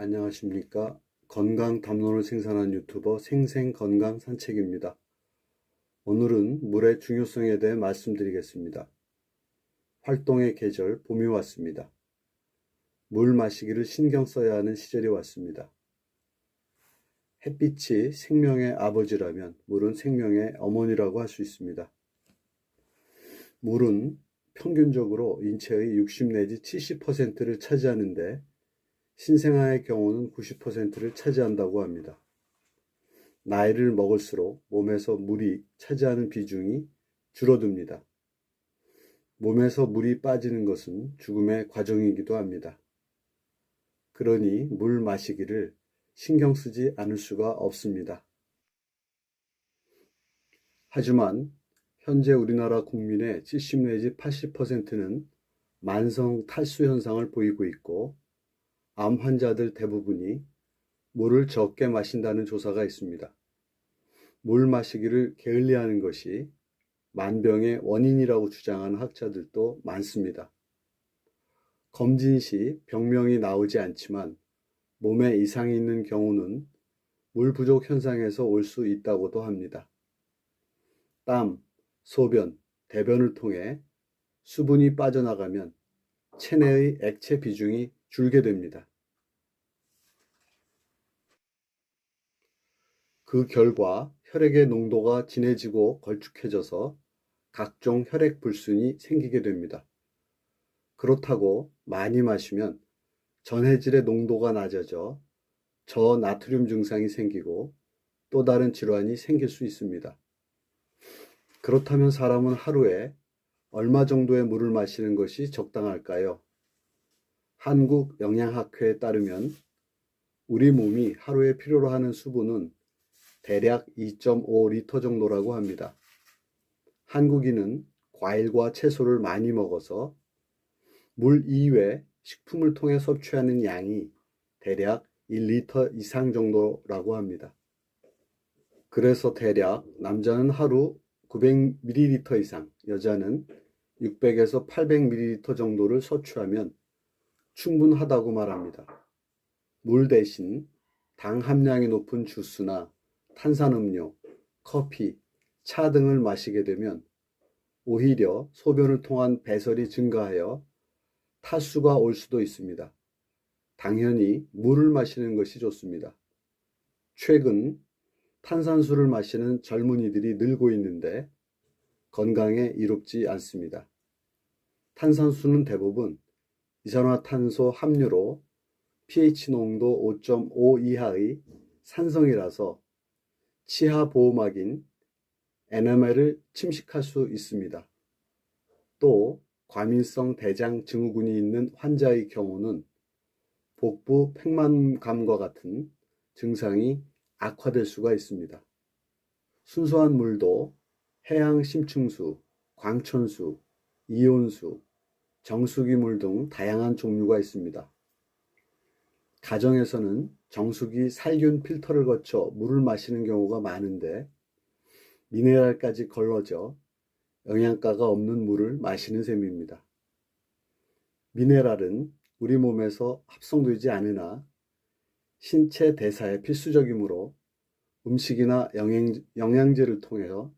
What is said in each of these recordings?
안녕하십니까. 건강 담론을 생산한 유튜버 생생건강산책입니다. 오늘은 물의 중요성에 대해 말씀드리겠습니다. 활동의 계절, 봄이 왔습니다. 물 마시기를 신경 써야 하는 시절이 왔습니다. 햇빛이 생명의 아버지라면 물은 생명의 어머니라고 할 수 있습니다. 물은 평균적으로 인체의 60 내지 70%를 차지하는데 신생아의 경우는 90%를 차지한다고 합니다. 나이를 먹을수록 몸에서 물이 차지하는 비중이 줄어듭니다. 몸에서 물이 빠지는 것은 죽음의 과정이기도 합니다. 그러니 물 마시기를 신경 쓰지 않을 수가 없습니다. 하지만 현재 우리나라 국민의 70 내지 80%는 만성 탈수 현상을 보이고 있고 암 환자들 대부분이 물을 적게 마신다는 조사가 있습니다. 물 마시기를 게을리하는 것이 만병의 원인이라고 주장하는 학자들도 많습니다. 검진 시 병명이 나오지 않지만 몸에 이상이 있는 경우는 물 부족 현상에서 올 수 있다고도 합니다. 땀, 소변, 대변을 통해 수분이 빠져나가면 체내의 액체 비중이 줄게 됩니다. 그 결과 혈액의 농도가 진해지고 걸쭉해져서 각종 혈액 불순이 생기게 됩니다. 그렇다고 많이 마시면 전해질의 농도가 낮아져 저나트륨 증상이 생기고 또 다른 질환이 생길 수 있습니다. 그렇다면 사람은 하루에 얼마 정도의 물을 마시는 것이 적당할까요? 한국영양학회에 따르면 우리 몸이 하루에 필요로 하는 수분은 대략 2.5리터 정도라고 합니다. 한국인은 과일과 채소를 많이 먹어서 물 이외 식품을 통해 섭취하는 양이 대략 1리터 이상 정도라고 합니다. 그래서 대략 남자는 하루 900ml 이상, 여자는 600에서 800ml 정도를 섭취하면 충분하다고 말합니다. 물 대신 당 함량이 높은 주스나 탄산음료, 커피, 차 등을 마시게 되면 오히려 소변을 통한 배설이 증가하여 탈수가 올 수도 있습니다. 당연히 물을 마시는 것이 좋습니다. 최근 탄산수를 마시는 젊은이들이 늘고 있는데 건강에 이롭지 않습니다. 탄산수는 대부분 이산화탄소 함유로 pH 농도 5.5 이하의 산성이라서 치아 보호막인 에나멜을 침식할 수 있습니다. 또 과민성 대장 증후군이 있는 환자의 경우는 복부 팽만감과 같은 증상이 악화될 수가 있습니다. 순수한 물도 해양 심층수, 광천수, 이온수, 정수기 물 등 다양한 종류가 있습니다. 가정에서는 정수기 살균 필터를 거쳐 물을 마시는 경우가 많은데 미네랄까지 걸러져 영양가가 없는 물을 마시는 셈입니다. 미네랄은 우리 몸에서 합성되지 않으나 신체 대사에 필수적이므로 음식이나 영양제를 통해서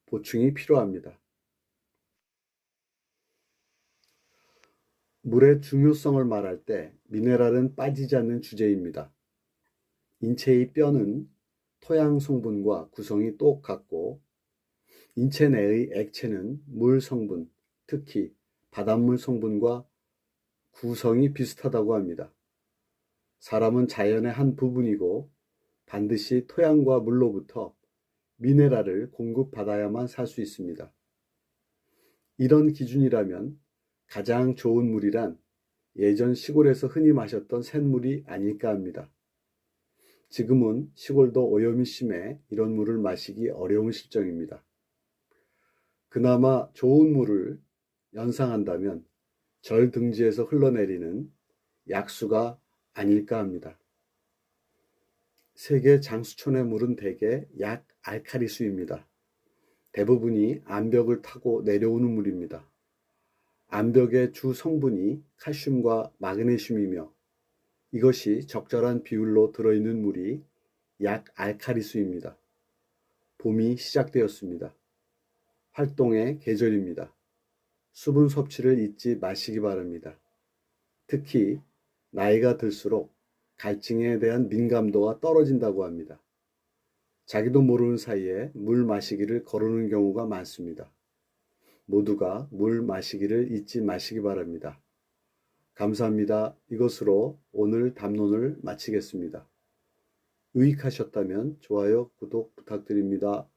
보충이 필요합니다. 물의 중요성을 말할 때 미네랄은 빠지지 않는 주제입니다. 인체의 뼈는 토양 성분과 구성이 똑같고 인체 내의 액체는 물 성분, 특히 바닷물 성분과 구성이 비슷하다고 합니다. 사람은 자연의 한 부분이고 반드시 토양과 물로부터 미네랄을 공급받아야만 살 수 있습니다. 이런 기준이라면 가장 좋은 물이란 예전 시골에서 흔히 마셨던 샘물이 아닐까 합니다. 지금은 시골도 오염이 심해 이런 물을 마시기 어려운 실정입니다. 그나마 좋은 물을 연상한다면 절 등지에서 흘러내리는 약수가 아닐까 합니다. 세계 장수촌의 물은 대개 약 알칼리수입니다. 대부분이 암벽을 타고 내려오는 물입니다. 암벽의 주 성분이 칼슘과 마그네슘이며 이것이 적절한 비율로 들어있는 물이 약 알칼리수입니다. 봄이 시작되었습니다. 활동의 계절입니다. 수분 섭취를 잊지 마시기 바랍니다. 특히 나이가 들수록 갈증에 대한 민감도가 떨어진다고 합니다. 자기도 모르는 사이에 물 마시기를 거르는 경우가 많습니다. 모두가 물 마시기를 잊지 마시기 바랍니다. 감사합니다. 이것으로 오늘 담론을 마치겠습니다. 유익하셨다면 좋아요, 구독 부탁드립니다.